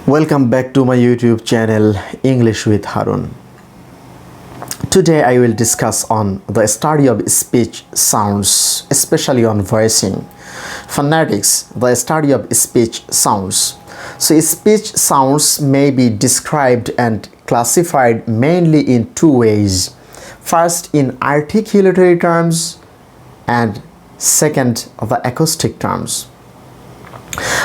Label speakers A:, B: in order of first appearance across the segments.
A: Welcome back to my YouTube channel English with Harun. Today I will discuss on the study of speech sounds, especially on voicing. Phonetics, the study of speech sounds. So speech sounds may be described and classified mainly in two ways. First, in articulatory terms, and second, the acoustic terms.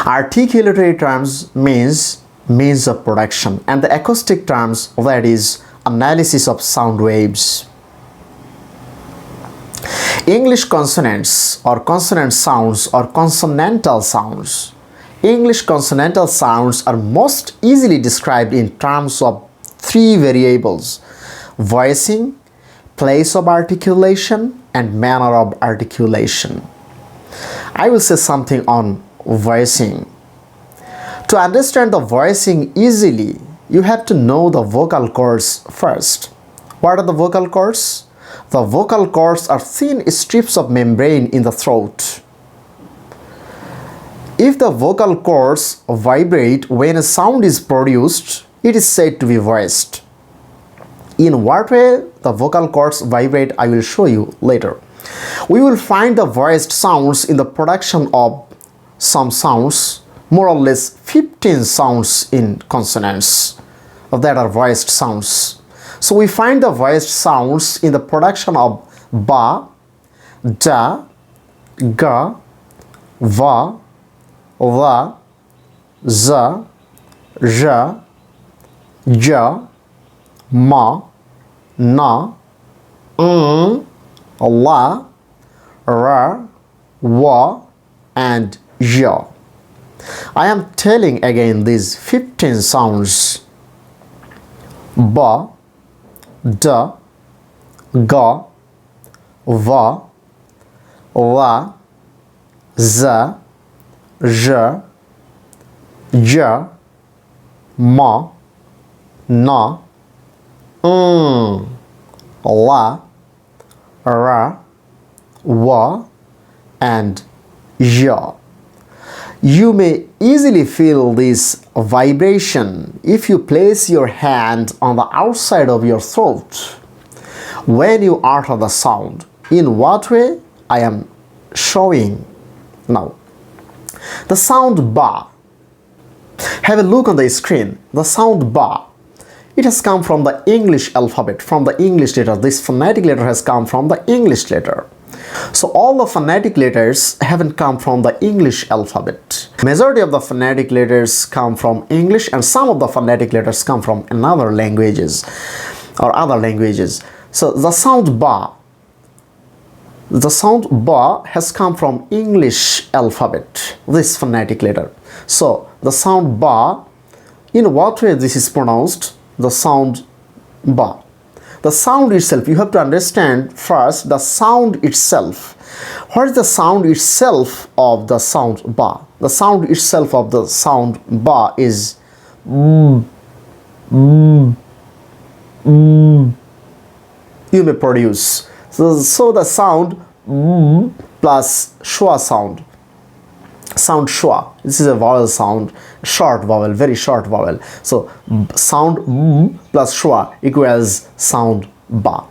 A: Articulatory terms means means of production, and the acoustic terms, that is analysis of sound waves. English consonants or consonant sounds or consonantal sounds. English consonantal sounds are most easily described in terms of three variables: voicing, place of articulation, and manner of articulation. I will say something on voicing. To understand the voicing easily, you have to know the vocal cords first. What are the vocal cords? The vocal cords are thin strips of membrane in the throat. If the vocal cords vibrate when a sound is produced, it is said to be voiced. In what way the vocal cords vibrate, I will show you later. We will find the voiced sounds in the production of some sounds, more or less 15 sounds in consonants that are voiced sounds. So we find the voiced sounds in the production of ba, da, ga, va, la, za, ja, ja, ma, na, la, ra, wa, and ja. I am telling again these 15 sounds: ba, da, ga, va, la, za, ja, ja, ma, na, la, ra, wa, and ja. You may easily feel this vibration if you place your hand on the outside of your throat when you utter the sound. In what way? I am showing now. The sound ba. Have a look on the screen. The sound ba. It has come from the English alphabet, from the English letter. This phonetic letter has come from the English letter. So all the phonetic letters haven't come from the English alphabet. Majority of the phonetic letters come from English, and some of the phonetic letters come from another languages or other languages. So the sound ba has come from English alphabet, this phonetic letter. So the sound ba, in what way this is pronounced? The sound ba. The sound itself, you have to understand first the sound itself. What is the sound itself of the sound ba? The sound itself of the sound ba is you may produce. So the sound plus schwa sound. Sound schwa. This is a vowel sound, short vowel, very short vowel. So sound plus schwa equals sound ba.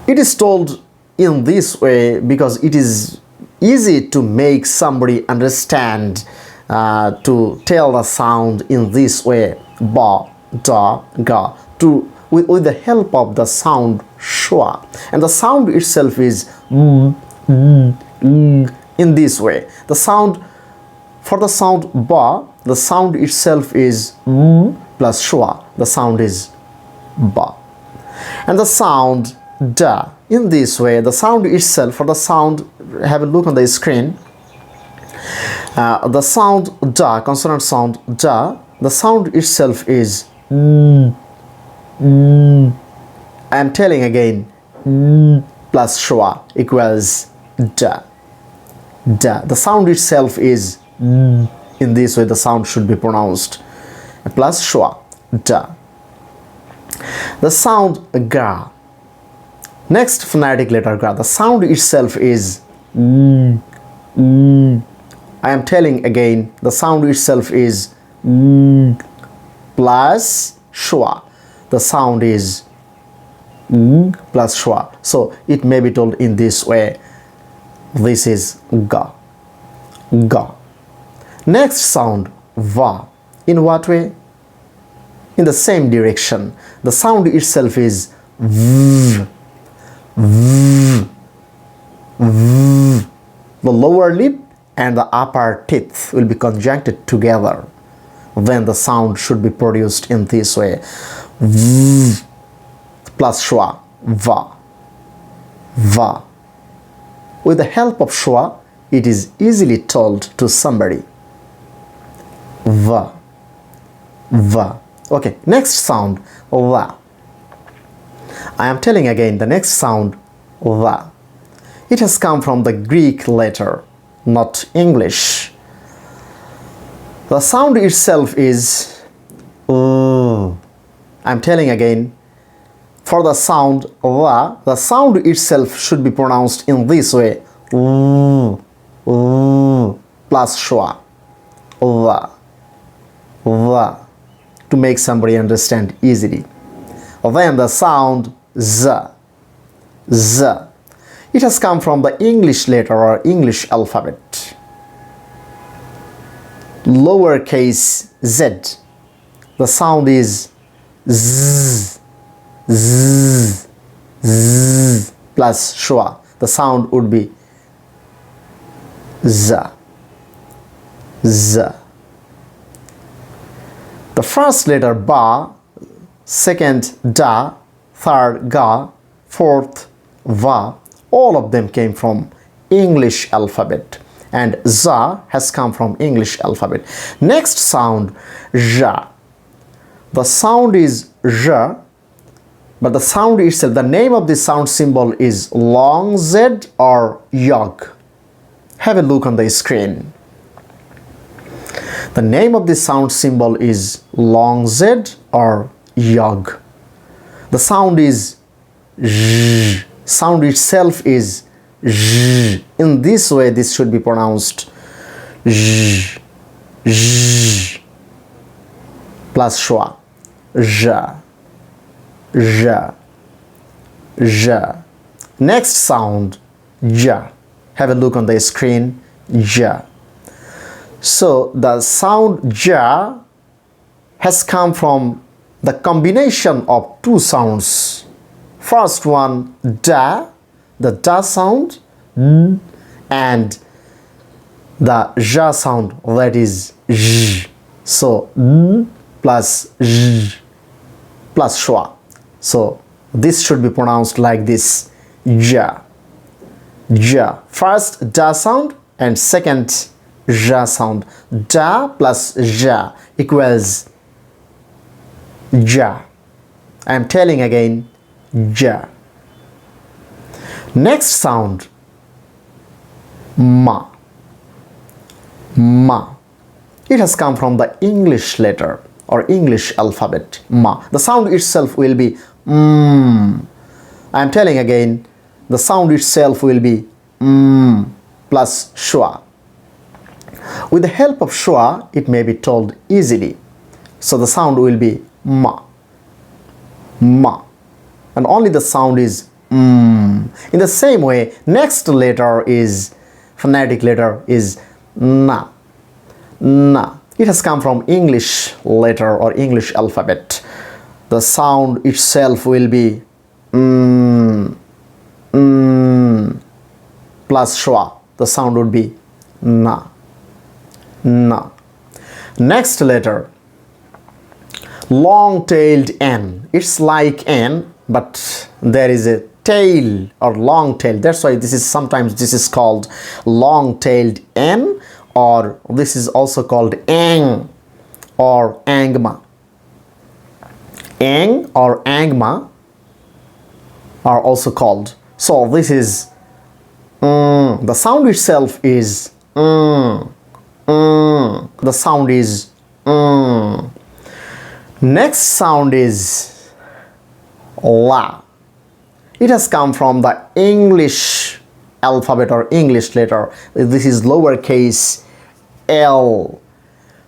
A: It is told in this way because it is easy to make somebody understand, to tell the sound in this way: ba, da, ga, with the help of the sound schwa. And the sound itself is in this way. The sound, for the sound ba, the sound itself is plus schwa. The sound is ba. And the sound da, in this way, the sound itself, for the sound, have a look on the screen. The sound da, consonant sound da, the sound itself is I am telling again, plus schwa equals da. Da. The sound itself is in this way. The sound should be pronounced plus schwa, da. The sound ga. Next phonetic letter ga. The sound itself is I am telling again, the sound itself is plus schwa. The sound is plus schwa. So it may be told in this way. This is ga. Ga. Next sound, va. In what way? In the same direction. The sound itself is v. V. V. The lower lip and the upper teeth will be conjuncted together. Then the sound should be produced in this way. V plus schwa, va, va. With the help of schwa, it is easily told to somebody. Va, va. Okay, next sound, la. I am telling again the next sound, la. It has come from the Greek letter, not English. The sound itself is I'm telling again, for the sound la, the sound itself should be pronounced in this way, plus schwa, la, la, to make somebody understand easily. Then the sound z, z. It has come from the English letter or English alphabet. Lowercase z. The sound is z, z, z plus schwa. The sound would be z, z. The first letter ba, second da, third ga, fourth va, all of them came from English alphabet, and za has come from English alphabet. Next sound, ja. The sound is ja, but the sound itself, the name of the sound symbol is long Z or yog. Have a look on the screen. The name of the sound symbol is long Z or yog. The sound is j. Sound itself is j. In this way, this should be pronounced j, j, plus schwa, ja, ja, ja. Next sound, ja. Have a look on the screen, ja. So the sound ja has come from the combination of two sounds. First one, da, the da sound, and the ja sound, that is j. So plus j plus schwa. So this should be pronounced like this, ja, ja. First da sound and second ja sound. Da plus ja equals ja. I am telling again, ja. Next sound, ma, ma. It has come from the English letter or English alphabet, ma. The sound itself will be I am telling again, the sound itself will be plus schwa. With the help of schwa, it may be told easily. So the sound will be ma, ma. And only the sound is In the same way, next letter is, phonetic letter is na, na. It has come from English letter or English alphabet. The sound itself will be plus schwa. The sound would be na, na. Next letter, long-tailed N. It's like N, but there is a tail or long tail. That's why this is sometimes this is called long-tailed N, or this is also called ang or angma. Ang or angma are also called. So this is the sound itself is the sound is Next sound is la. It has come from the English alphabet or English letter. This is lowercase L.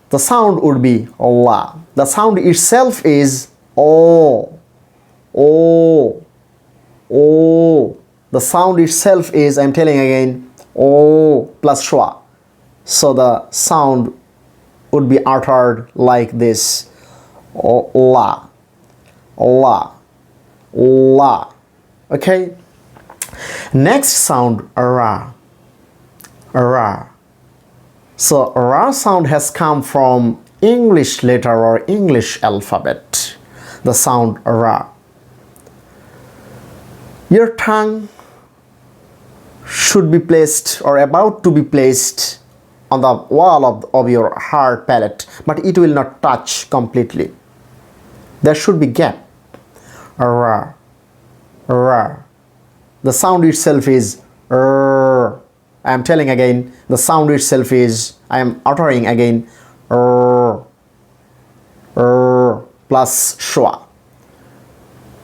A: The sound would be la. The sound itself is O. O. O. The sound itself is, I'm telling again, O plus schwa. So the sound would be uttered like this. O, la. La. La. Okay? Next sound, ra. Ra. So ra sound has come from English letter or English alphabet. The sound ra. Your tongue should be placed or about to be placed on the wall of your hard palate, but it will not touch completely. There should be gap. Ra. Ra. The sound itself is r. I am telling again, the sound itself is, I am uttering again, r. R plus schwa.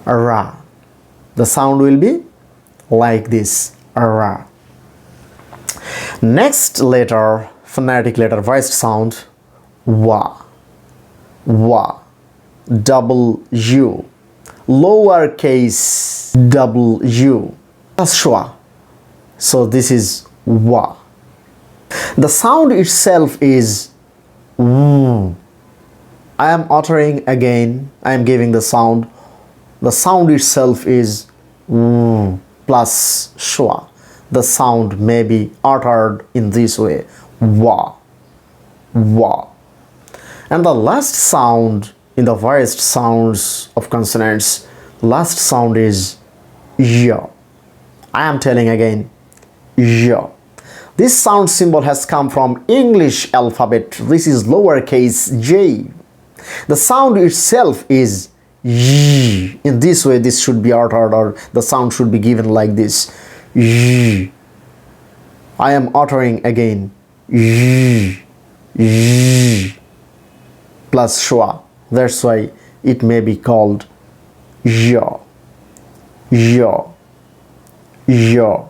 A: Ra. The sound will be like this, ra. Next letter, phonetic letter, voiced sound, wa. Wa. Double U. Lowercase w plus schwa. So this is wa. The sound itself is w. I am uttering again, I am giving the sound. The sound itself is w plus schwa. The sound may be uttered in this way, wa. Wa. And the last sound in the voiced sounds of consonants, last sound is ya. I am telling again, ya. This sound symbol has come from English alphabet. This is lowercase j. The sound itself is y. In this way, this should be uttered, or the sound should be given like this, y. I am uttering again, y. Y. Plus schwa. That's why it may be called ya. Ya. Ya.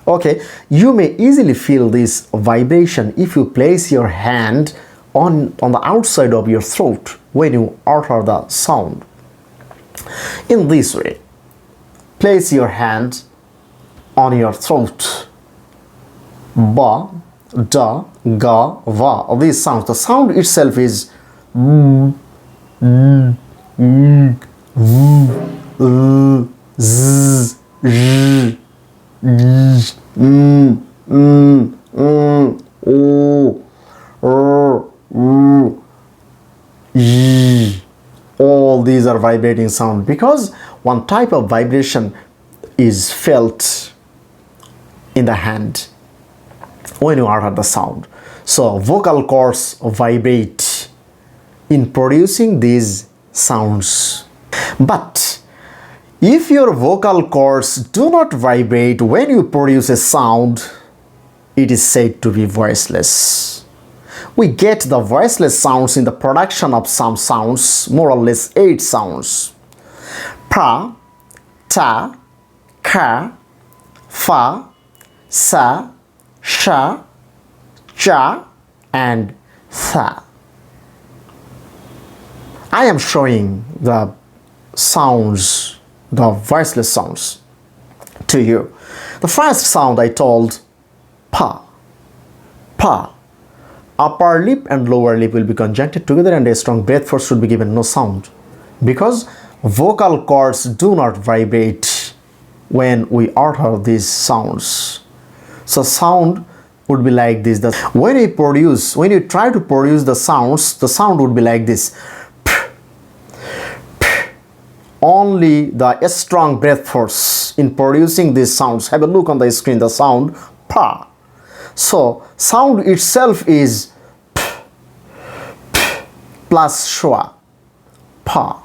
A: Okay, you may easily feel this vibration if you place your hand on the outside of your throat when you utter the sound. In this way, place your hand on your throat. Ba, da, ga, va. These sounds. The sound itself is z, z, all these are vibrating sound because one type of vibration is felt in the hand when you utter the sound. So vocal cords vibrate in producing these sounds. But if your vocal cords do not vibrate when you produce a sound, it is said to be voiceless. We get the voiceless sounds in the production of some sounds, more or less 8 sounds. Pa, ta, ka, fa, sa, sha, cha, and tha. I am showing the sounds, the voiceless sounds to you. The first sound I told, pa. Pa. Upper lip and lower lip will be conjuncted together and a strong breath force should be given, no sound. Because vocal cords do not vibrate when we utter these sounds. So sound would be like this. When you try to produce the sound would be like this. Only the strong breath force in producing these sounds. Have a look on the screen, the sound pa. So sound itself is p, plus schwa, pa.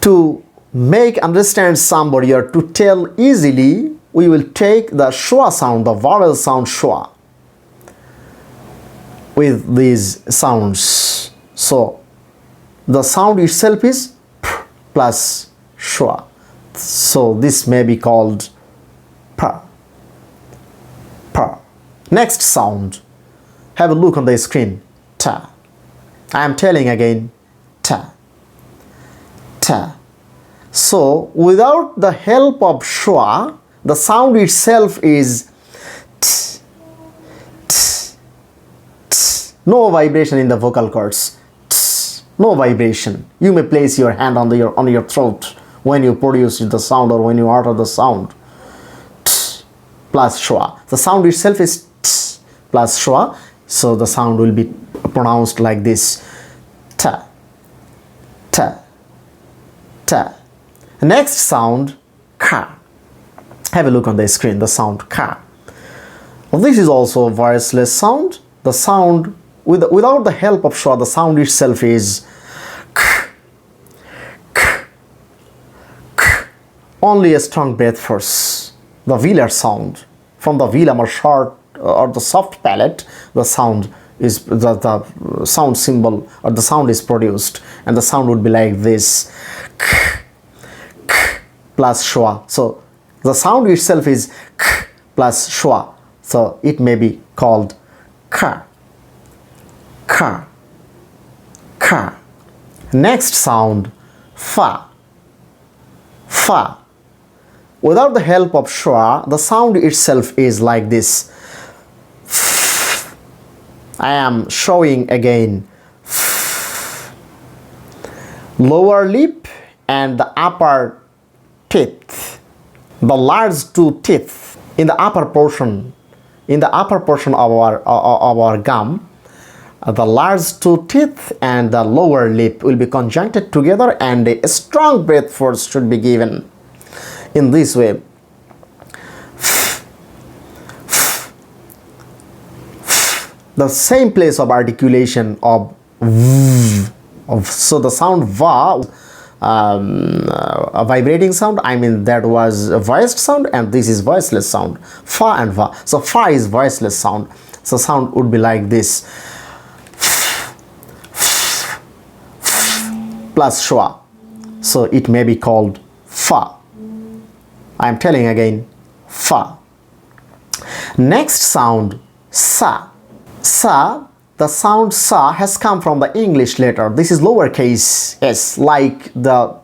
A: To make understand somebody or to tell easily, we will take the schwa sound, the vowel sound schwa, with these sounds. So the sound itself is p plus schwa. So this may be called pa. Pa. Next sound, Have a look on the screen. Ta. I am telling again. Ta. Ta. So, without the help of schwa, the sound itself is t, t, t. No vibration in the vocal cords. T. No vibration. You may place your hand on your throat when you produce the sound or when you utter the sound. T plus schwa. The sound itself is t plus schwa. So the sound will be pronounced like this. Ta. Ta. Ta. Next sound, ka. Have a look on the screen, the sound ka. Well, this is also a voiceless sound. The sound, without the help of schwa, the sound itself is k, k, k. Only a strong breath force. The velar sound. From the velum or short or the soft palate, the sound is the sound symbol or the sound is produced, and the sound would be like this. K, k, plus schwa. So the sound itself is k plus schwa. So it may be called ka. Ka. Ka. Next sound, fa. Fa. Without the help of schwa, the sound itself is like this. I am showing again. Lower lip and the upper teeth. The large two teeth in the upper portion of our gum. The large two teeth and the lower lip will be conjuncted together, and a strong breath force should be given in this way. The same place of articulation of v, so the sound va, a vibrating sound, I mean that was a voiced sound, and this is voiceless sound, fa and va. So fa is voiceless sound. So sound would be like this. Plus schwa. So it may be called fa. I am telling again, fa. Next sound, sa. Sa, the sound sa has come from the English letter. This is lowercase s, like the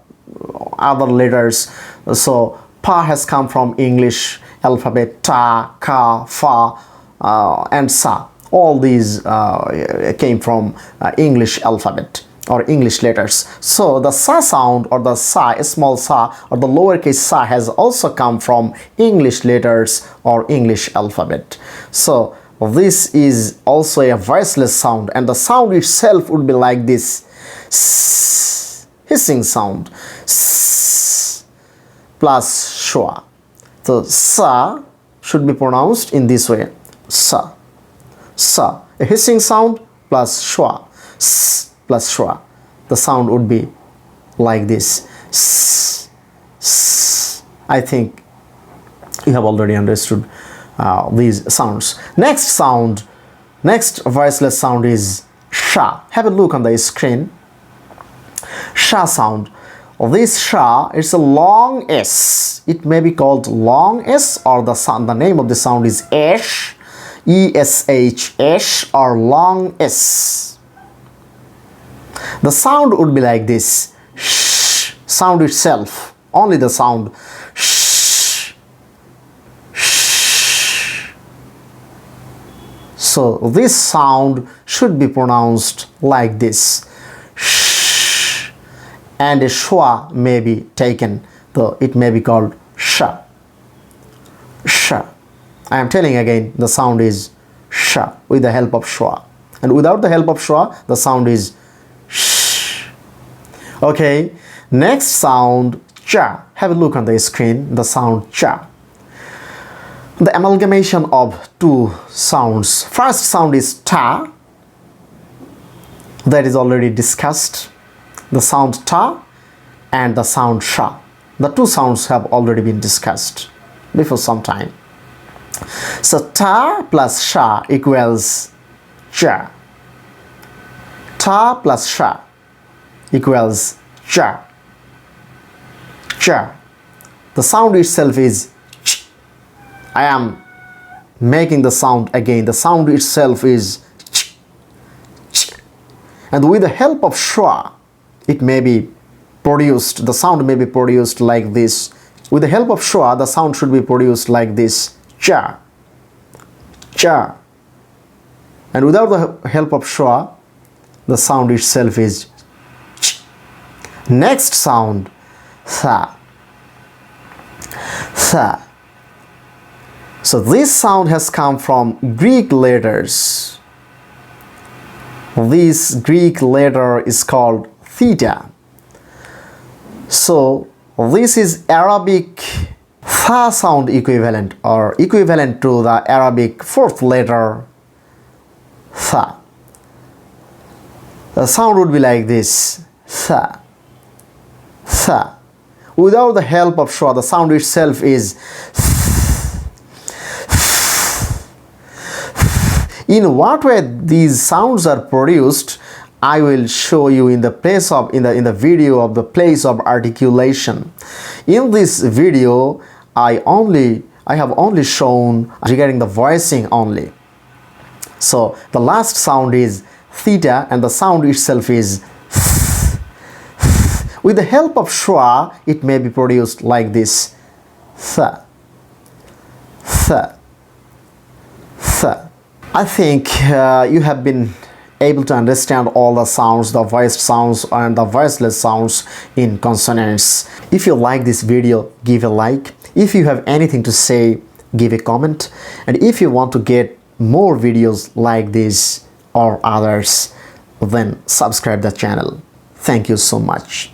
A: other letters. So pa has come from English alphabet, ta, ka, fa, and sa. All these came from English alphabet or English letters. So the sa sound or the sa, small sa or the lowercase sa has also come from English letters or English alphabet. So this is also a voiceless sound, and the sound itself would be like this. S, hissing sound. S, plus schwa. So sa should be pronounced in this way. Sa. Sa. A hissing sound plus schwa. S plus schwa. The sound would be like this. S, s. I think you have already understood these sounds. Next voiceless sound is sha. Have a look on the screen. Sha sound. This sha is a long s. It may be called long s, or the name of the sound is esh, esh, esh, or long s. The sound would be like this. Sh. Sound itself, only the sound. So this sound should be pronounced like this. Sh, and a schwa may be taken, so it may be called sha. Sha. I am telling again, the sound is sha with the help of schwa, and without the help of schwa, the sound is sh. Okay, next sound, cha. Have a look on the screen, the sound cha. The amalgamation of two sounds. First sound is ta, that is already discussed. The sound ta and the sound sha. The two sounds have already been discussed before some time. So ta plus sha equals cha. Ta plus sha equals cha. Cha. The sound itself is ch. I am making the sound again. The sound itself is And with the help of schwa, it may be produced, the sound may be produced like this. With the help of schwa, the sound should be produced like this, cha, cha. And without the help of schwa, the sound itself is ch. Next sound, tha, tha. So this sound has come from Greek letters. This Greek letter is called theta. So this is Arabic tha sound equivalent, or equivalent to the Arabic fourth letter tha. The sound would be like this, tha, tha. Without the help of schwa, the sound itself is. In what way these sounds are produced, I will show you in the place of in the video of the place of articulation. In this video, I have only shown regarding the voicing only. So the last sound is theta, and the sound itself is. With the help of schwa, it may be produced like this, tha, tha, tha. I think you have been able to understand all the sounds, the voiced sounds and the voiceless sounds in consonants. If you like this video, give a like. If you have anything to say, give a comment. And if you want to get more videos like this or others, then subscribe the channel. Thank you so much.